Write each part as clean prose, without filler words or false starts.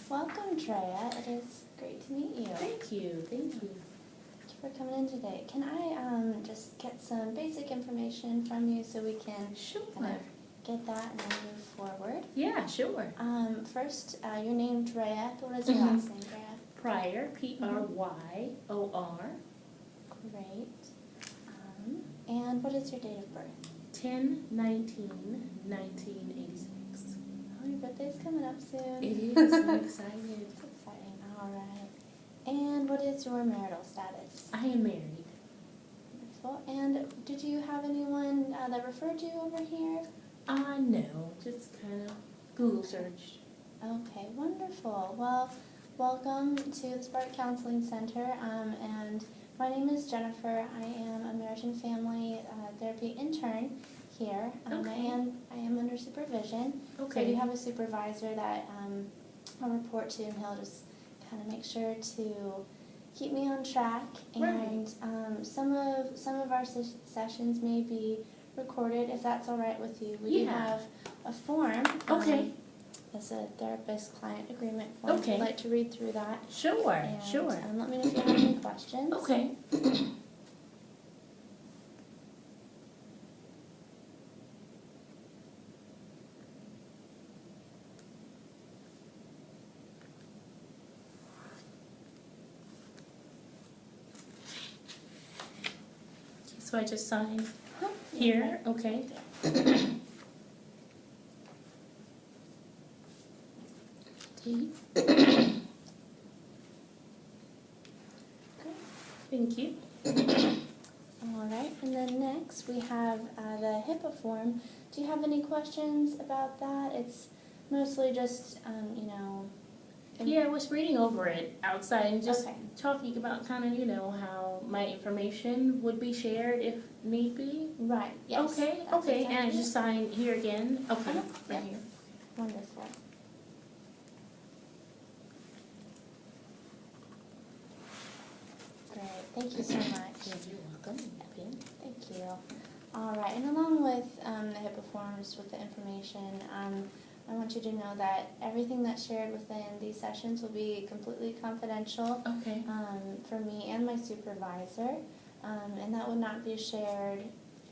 Welcome, Treya. It is great to meet you. Thank you. Thank you for coming in today. Can I just get some basic information from you so we can Sure. get that and then move forward? Yeah, sure. First, your name, Treya. What is your last name, Treya? Pryor, Pryor. Great. And what is your date of birth? 10/19/1986. Oh, your birthday's coming up soon. It is. I'm excited. It's exciting. All right. And what is your marital status? I am married. Wonderful. And did you have anyone that referred you over here? No, just kind of Google searched. Okay, wonderful. Well, welcome to the Spark Counseling Center. And my name is Jennifer. I am a marriage and family therapy intern here. Okay. I am under supervision. Okay. So I do have a supervisor that I'll report to, and he'll just kind of make sure to keep me on track. And some of our sessions may be recorded, if that's all right with you. We do have a form. Okay. It's a therapist-client agreement form. Okay. I'd like to read through that. Sure, And, sure. let me know if you have any questions. Okay. So I just sign here, okay. Date. Thank you. All right, and then next we have the HIPAA form. Do you have any questions about that? It's mostly just, Yeah, I was reading over it outside and just Okay. talking about kind of, how my information would be shared if need be. Right, yes. Okay, that's okay, and I exactly just sign here again. Okay, Uh-huh, right yep. here. it. Wonderful. Great, thank you so much. You're welcome. Okay. Thank you. All right, and along with the HIPAA forms with the information, I want you to know that everything that's shared within these sessions will be completely confidential Okay. for me and my supervisor, and that would not be shared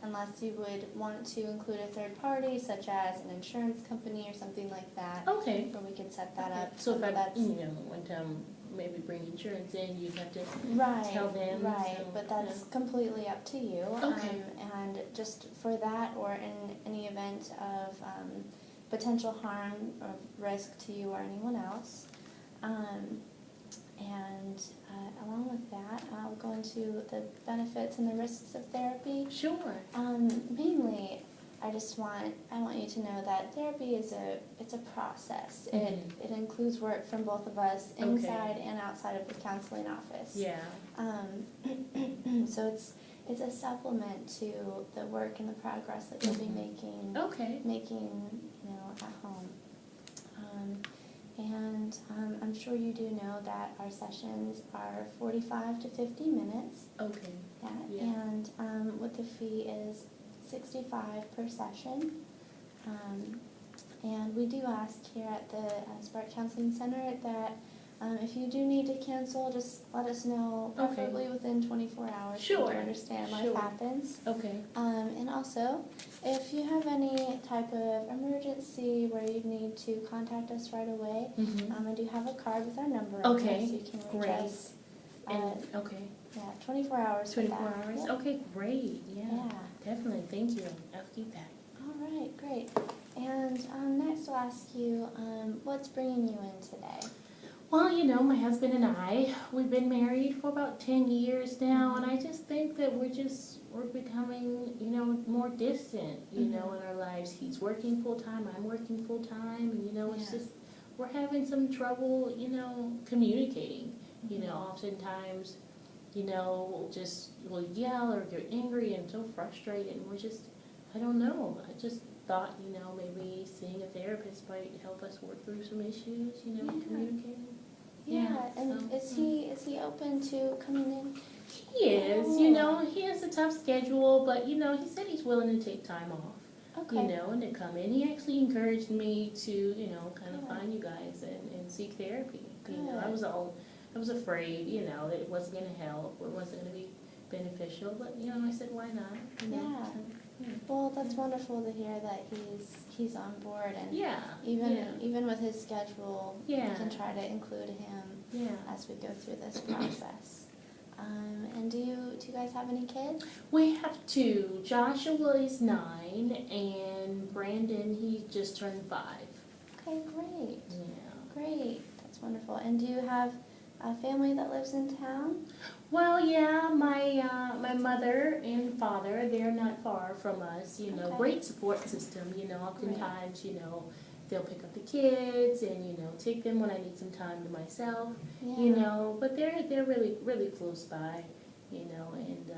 unless you would want to include a third party, such as an insurance company or something like that, Okay. where we could set that up. So if I, that's one time maybe bring insurance in, you'd have to right, tell them. right, so, but that's completely up to you. Okay. And just for that, or in any event of potential harm or risk to you or anyone else. And along with that, I'll go into the benefits and the risks of therapy. Sure. Mainly, I want you to know that therapy is it's a process. Mhm. It includes work from both of us, Okay. inside and outside of the counseling office. Yeah. So it's a supplement to the work and the progress that you'll be making Okay. at home. And I'm sure you do know that our sessions are 45 to 50 minutes. Okay. Yeah. And what the fee is $65 per session. And we do ask here at the Spark Counseling Center that if you do need to cancel, just let us know, Okay. preferably within 24 hours. Sure. To understand life Sure. happens. Okay. And also, if you have any type of emergency where you need to contact us right away, Mm-hmm. I do have a card with our number on Okay, it, so you can reach great. us. And okay. 24 hours for 24 that. hours? Yep. Okay, great. Yeah. Yeah. Definitely. Thank you. I'll keep that. All right, great. And next I'll ask you, what's bringing you in today? Well, my husband and I, we've been married for about 10 years now, and I just think that we're becoming, more distant, in our lives. He's working full-time, I'm working full-time, and, it's Yeah. just, we're having some trouble, communicating. Oftentimes, we'll yell or get angry and so frustrated, and we're just, I don't know, I just thought, maybe seeing a therapist might help us work through some issues, communicating. Yeah, and so, is he open to coming in? He is, he has a tough schedule, but, he said he's willing to take time off. Okay. you know, and to come in. He actually encouraged me to, you know, kind of Good. find you guys and seek therapy. You know, Good. I was afraid, you know, that it wasn't going to help or it wasn't going to be beneficial, but, you know, I said, why not? You know, Yeah. so, Well, that's wonderful to hear that he's on board, and yeah. even with his schedule, Yeah. we can try to include him Yeah. as we go through this process. And do you guys have any kids? We have two. Joshua is 9, and Brandon, he just turned 5. Okay, great, Yeah. great. That's wonderful. And do you have a family that lives in town? Well, yeah, my mother and father, they're not far from us, you know, Okay. great support system, you know, oftentimes, you know, they'll pick up the kids and, you know, take them when I need some time to myself, Yeah. you know, but they're really, really close by, you know, and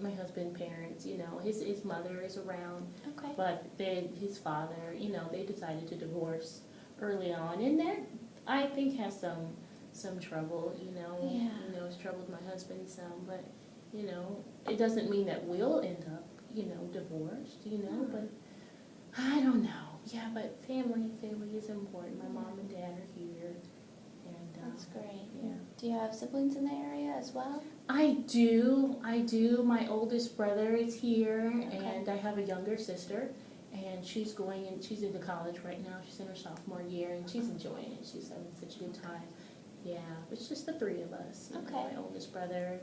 my husband's parents, you know, his mother is around, Okay. but his father, you know, they decided to divorce early on, and that, I think, has some trouble, you know. Yeah. You know, it's troubled my husband some, but, you know, it doesn't mean that we'll end up, you know, divorced, you know, but I don't know. Yeah, but family is important. My mom and dad are here, and That's great. yeah. Do you have siblings in the area as well? I do. My oldest brother is here, Okay. and I have a younger sister, and she's into college right now. She's in her sophomore year, and she's enjoying it. She's having such a good time. Yeah, it's just the 3 of us. You know, Okay. my oldest brother,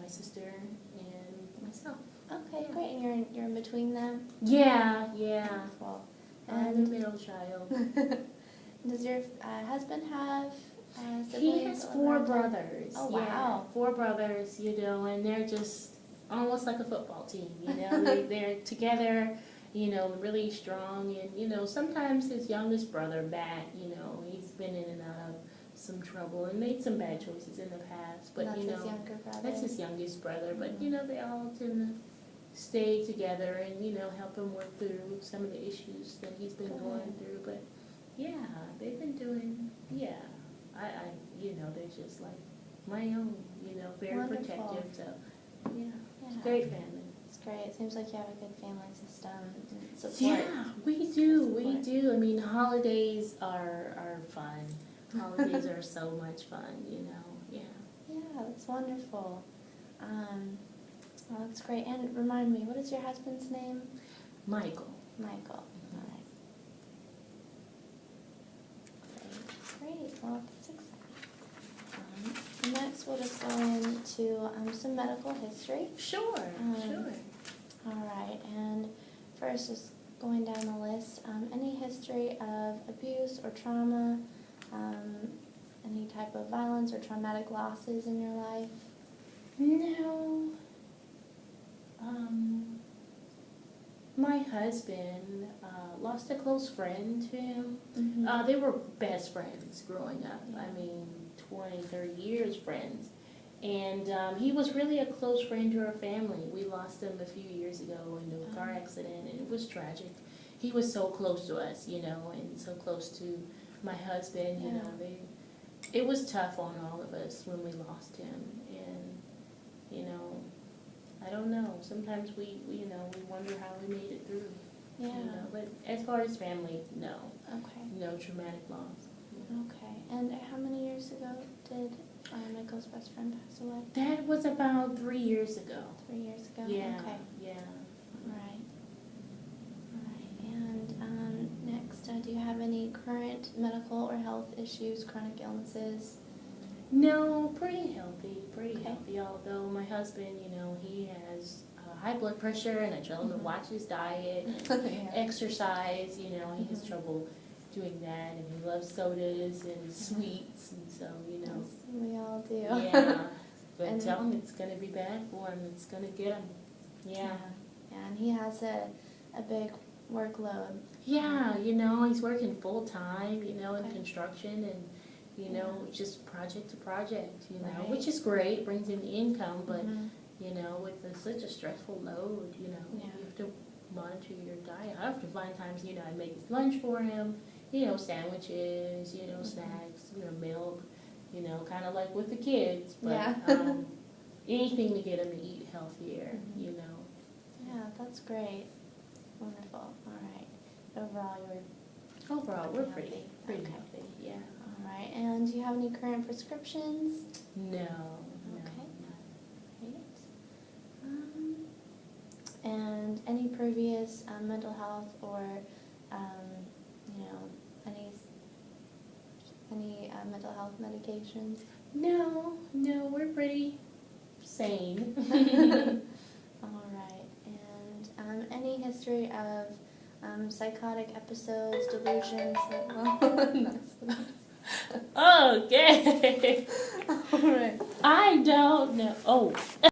my sister, and myself. Okay, great. And you're in between them? Yeah. Wonderful. I'm the middle child. Does your husband have siblings? He has that live 4 around town? brothers. Oh, Yeah, wow. 4 brothers, you know, and they're just almost like a football team, you know. They're together, you know, really strong. And, you know, sometimes his youngest brother, Matt, you know, he's been in and out of some trouble and made some bad choices in the past. But, That's you know, his younger brother. that's his youngest brother. But, you know, they all tend to stay together and, you know, help him work through some of the issues that he's been going through. But, yeah, they've been doing, yeah. I you know, they're just like my own, you know, very Wonderful. protective. So, yeah, Yeah. great family. It's great. It seems like you have a good family system and support. Yeah, we do. We Support. do. I mean, holidays are fun. Holidays are so much fun, you know. Yeah. Yeah, that's wonderful. Well, that's great. And remind me, what is your husband's name? Michael. Michael. All right. Great. Well, that's exciting. Next, we'll just go into some medical history. Sure. Sure. All right. And first, just going down the list, any history of abuse or trauma, any type of violence or traumatic losses in your life? No. My husband lost a close friend to him. Mm-hmm. They were best friends growing up. I mean, 20, 30 years friends. And he was really a close friend to our family. We lost him a few years ago in a car accident, and it was tragic. He was so close to us, you know, and so close to my husband, you know. It was tough on all of us when we lost him. And, you know, I don't know. Sometimes we you know, we wonder how we made it through. Yeah. You know, but as far as family, no. Okay. No traumatic loss. Okay. And how many years ago did Michael's best friend pass away? That was about 3 years ago. 3 years ago? Yeah. Okay. Yeah. Right. Right. And next, do you have any current medical or health issues, chronic illnesses? No, pretty healthy, Okay. although my husband, you know, he has high blood pressure, and I tell him to watch his diet and Yeah. exercise, you know, he has trouble doing that, and he loves sodas and sweets, and so, you know. Yes, we all do. Yeah, but And- tell him it's going to be bad for him, it's going to get him. Yeah. Yeah, and he has a big workload. Yeah, you know, he's working full-time, you know, in Okay. construction, and, you know, just project to project, you know, Right. which is great, brings in income, but, Mhm. you know, with such a stressful load, you know, Yeah. you have to monitor your diet. I have to find times, you know, I make his lunch for him, you know, sandwiches, you know, snacks, you know, milk, you know, kind of like with the kids, but Yeah. anything to get him to eat healthier, you know. Yeah, that's great. Wonderful. All right. Overall, Overall, we're pretty Okay. healthy. Yeah. all right. And do you have any current prescriptions? No. Okay. Great. And any previous mental health or, you know, any mental health medications? No, we're pretty sane. All right. And any history of psychotic episodes, delusions? Okay. All right. I don't know. Oh.